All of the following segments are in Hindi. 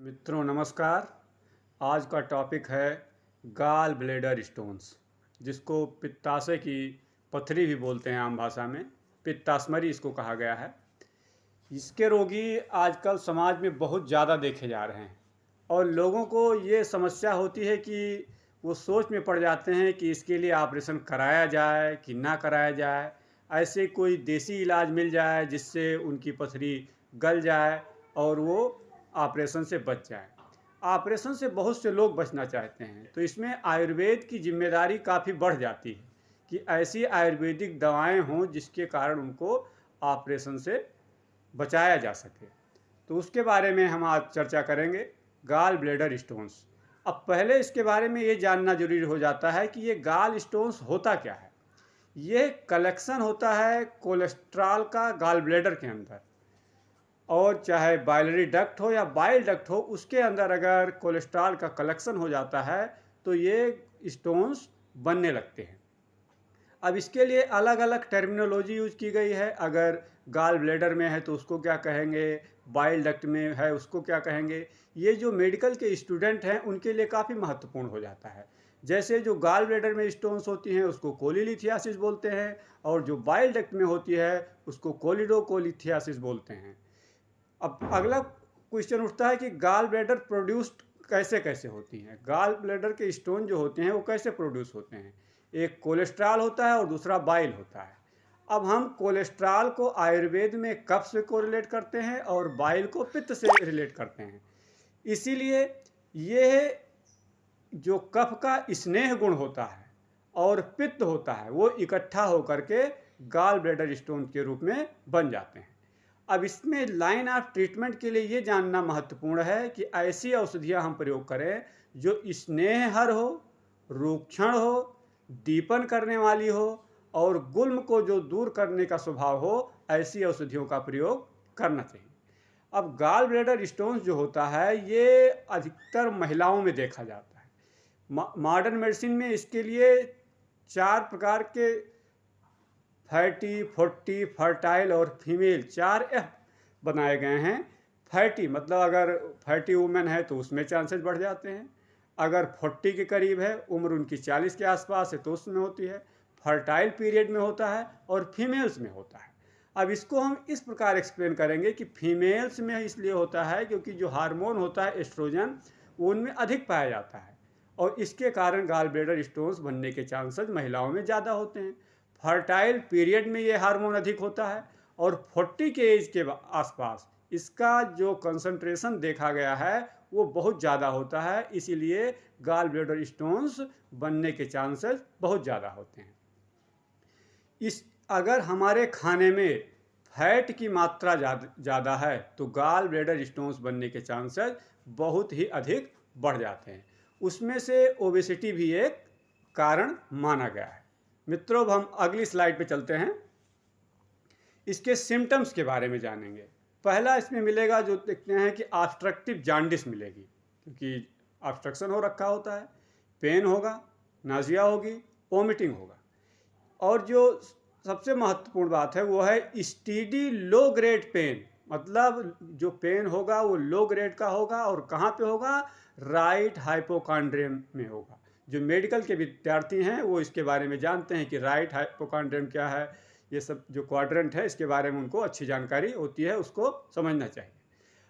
मित्रों नमस्कार। आज का टॉपिक है गाल ब्लेडर स्टोन्स, जिसको पित्ताशय की पथरी भी बोलते हैं आम भाषा में। पित्तास्मरी इसको कहा गया है। इसके रोगी आजकल समाज में बहुत ज़्यादा देखे जा रहे हैं और लोगों को ये समस्या होती है कि वो सोच में पड़ जाते हैं कि इसके लिए ऑपरेशन कराया जाए कि ना कराया जाए। ऐसे कोई देसी इलाज मिल जाए जिससे उनकी पथरी गल जाए और वो ऑपरेशन से बच जाए। ऑपरेशन से बहुत से लोग बचना चाहते हैं, तो इसमें आयुर्वेद की जिम्मेदारी काफ़ी बढ़ जाती है कि ऐसी आयुर्वेदिक दवाएं हों जिसके कारण उनको ऑपरेशन से बचाया जा सके। तो उसके बारे में हम आज चर्चा करेंगे, गाल ब्लेडर स्टोन्स। अब पहले इसके बारे में ये जानना जरूरी हो जाता है कि ये गाल स्टोन्स होता क्या है। ये कलेक्शन होता है कोलेस्ट्रॉल का गाल ब्लेडर के अंदर, और चाहे बाइलरी डक्ट हो या बाइल डक्ट हो, उसके अंदर अगर कोलेस्ट्रॉल का कलेक्शन हो जाता है तो ये स्टोन्स बनने लगते हैं। अब इसके लिए अलग अलग टर्मिनोलॉजी यूज की गई है। अगर गाल ब्लेडर में है तो उसको क्या कहेंगे, बाइल डक्ट में है उसको क्या कहेंगे। ये जो मेडिकल के स्टूडेंट हैं उनके लिए काफ़ी महत्वपूर्ण हो जाता है। जैसे जो गाल ब्लेडर में स्टोन्स होती हैं उसको कोलिलिथियासिस बोलते हैं, और जो बाइल डक्ट में होती है उसको कोलिडोकोलिथियासिस बोलते हैं। अब अगला क्वेश्चन उठता है कि गाल ब्लैडर प्रोड्यूस्ड कैसे कैसे होती हैं। गाल ब्लैडर के स्टोन जो होते हैं वो कैसे प्रोड्यूस होते हैं। एक कोलेस्ट्रॉल होता है और दूसरा बाइल होता है। अब हम कोलेस्ट्रॉल को आयुर्वेद में कफ से कोरिलेट करते हैं और बाइल को पित्त से रिलेट करते हैं। इसीलिए ये जो कफ का स्नेह गुण होता है और पित्त होता है वो इकट्ठा होकर के गाल ब्लैडर स्टोन के रूप में बन जाते हैं। अब इसमें लाइन ऑफ ट्रीटमेंट के लिए ये जानना महत्वपूर्ण है कि ऐसी औषधियाँ हम प्रयोग करें जो स्नेहहर हो, रूक्षण हो, दीपन करने वाली हो और गुल्म को जो दूर करने का स्वभाव हो, ऐसी औषधियों का प्रयोग करना चाहिए। अब गाल ब्लैडर स्टोन्स जो होता है ये अधिकतर महिलाओं में देखा जाता है। मॉडर्न मेडिसिन में इसके लिए 4 प्रकार के फैटी, फोर्टी, फर्टाइल और फीमेल 4F बनाए गए हैं। फैटी मतलब अगर फैटी वुमेन है तो उसमें चांसेस बढ़ जाते हैं। अगर 40 के करीब है, उम्र उनकी 40 के आसपास है, तो उसमें होती है। फर्टाइल पीरियड में होता है और फीमेल्स में होता है। अब इसको हम इस प्रकार एक्सप्लेन करेंगे कि फीमेल्स में इसलिए होता है क्योंकि जो हार्मोन होता है एस्ट्रोजन वो उनमें अधिक पाया जाता है और इसके कारण गाल ब्लैडर स्टोन्स बनने के चांसेस महिलाओं में ज़्यादा होते हैं। फर्टाइल पीरियड में ये हार्मोन अधिक होता है और 40 के एज के आसपास इसका जो कंसंट्रेशन देखा गया है वो बहुत ज़्यादा होता है। इसीलिए गाल ब्लैडर स्टोन्स बनने के चांसेस बहुत ज़्यादा होते हैं। अगर हमारे खाने में फैट की मात्रा ज़्यादा है तो गाल ब्लैडर स्टोन्स बनने के चांसेस बहुत ही अधिक बढ़ जाते हैं। उसमें से ओबेसिटी भी एक कारण माना गया है। मित्रों, हम अगली स्लाइड पे चलते हैं। इसके सिम्टम्स के बारे में जानेंगे। पहला इसमें मिलेगा जो देखते हैं कि ऑब्स्ट्रक्टिव जॉन्डिस मिलेगी, क्योंकि ऑब्स्ट्रक्शन हो रखा होता है। पेन होगा, नाजिया होगी, वोमिटिंग होगा, और जो सबसे महत्वपूर्ण बात है वो है स्टीडी लो ग्रेड पेन। मतलब जो पेन होगा वो लो ग्रेड का होगा और कहाँ पे होगा, राइट हाइपोकॉन्ड्रियम में होगा। जो मेडिकल के विद्यार्थी हैं वो इसके बारे में जानते हैं कि राइट हाइपोकॉन्ड्रियम क्या है। ये सब जो क्वाड्रेंट है इसके बारे में उनको अच्छी जानकारी होती है, उसको समझना चाहिए।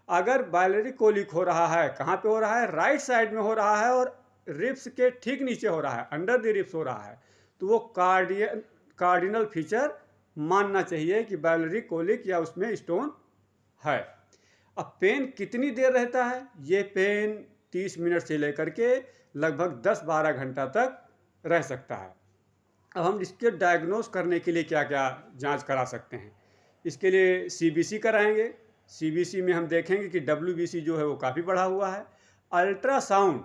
अगर बाइलरी कोलिक हो रहा है, कहाँ पे हो रहा है, राइट साइड में हो रहा है और रिब्स के ठीक नीचे हो रहा है, अंडर द रिब्स हो रहा है, तो वो कार्डिनल फीचर मानना चाहिए कि बाइलरी कोलिक या उसमें स्टोन है। अब पेन कितनी देर रहता है, ये पेन 30 मिनट से लेकर के लगभग 10-12 घंटा तक रह सकता है। अब हम इसके डायग्नोस करने के लिए क्या क्या जांच करा सकते हैं। इसके लिए CBC कराएंगे। CBC में हम देखेंगे कि WBC जो है वो काफ़ी बढ़ा हुआ है। अल्ट्रासाउंड,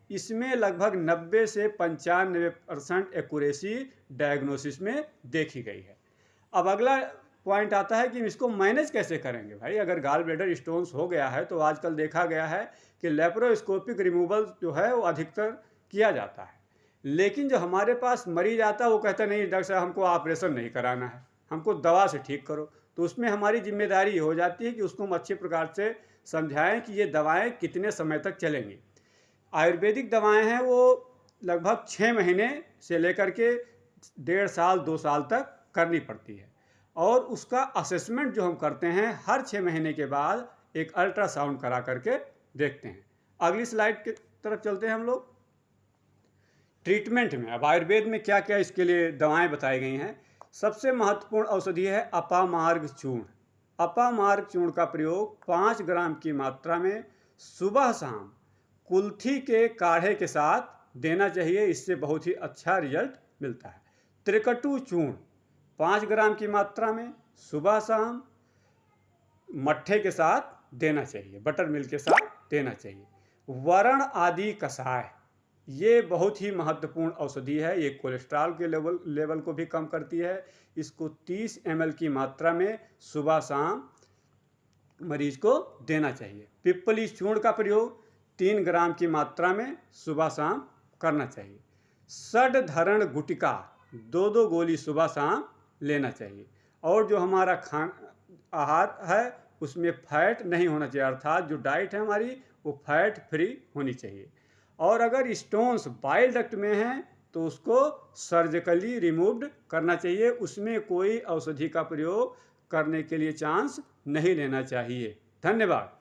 इसमें लगभग 90 से 95% एक्यूरेसी डायग्नोसिस में देखी गई है। अब अगला पॉइंट आता है कि इसको मैनेज कैसे करेंगे। भाई अगर गाल ब्लैडर स्टोन्स हो गया है तो आजकल देखा गया है कि लेप्रोस्कोपिक रिमूवल जो है वो अधिकतर किया जाता है। लेकिन जो हमारे पास मरीज आता है वो कहता नहीं डॉक्टर साहब हमको ऑपरेशन नहीं कराना है, हमको दवा से ठीक करो। तो उसमें हमारी जिम्मेदारी हो जाती है कि उसको हम अच्छे प्रकार से समझाएं कि ये दवाएं कितने समय तक चलेंगी। आयुर्वेदिक दवाएं हैं वो लगभग 6 महीने से लेकर के 1.5 साल 2 साल तक करनी पड़ती है, और उसका असेसमेंट जो हम करते हैं हर 6 महीने के बाद एक अल्ट्रासाउंड करा करके देखते हैं। अगली स्लाइड की तरफ चलते हैं हम लोग। ट्रीटमेंट में अब आयुर्वेद में क्या क्या इसके लिए दवाएं बताई गई हैं। सबसे महत्वपूर्ण औषधि है अपामार्ग चूर्ण। अपामार्ग चूर्ण का प्रयोग 5 ग्राम की मात्रा में सुबह शाम कुल्थी के काढ़े के साथ देना चाहिए। इससे बहुत ही अच्छा रिजल्ट मिलता है। त्रिकटु चूर्ण 5 ग्राम की मात्रा में सुबह शाम मट्ठे के साथ देना चाहिए, बटर मिल्क के साथ देना चाहिए। वरण आदि कषाय, ये बहुत ही महत्वपूर्ण औषधि है। ये कोलेस्ट्रॉल के लेवल को भी कम करती है। इसको 30 ml की मात्रा में सुबह शाम मरीज को देना चाहिए। पिप्पली चूर्ण का प्रयोग 3 ग्राम की मात्रा में सुबह शाम करना चाहिए। षडधरण गुटिका 2-2 गोली सुबह शाम लेना चाहिए। और जो हमारा आहार है उसमें फैट नहीं होना चाहिए, अर्थात जो डाइट है हमारी वो फैट फ्री होनी चाहिए। और अगर स्टोन्स बाइल डक्ट में हैं तो उसको सर्जिकली रिमूव्ड करना चाहिए। उसमें कोई औषधि का प्रयोग करने के लिए चांस नहीं लेना चाहिए। धन्यवाद।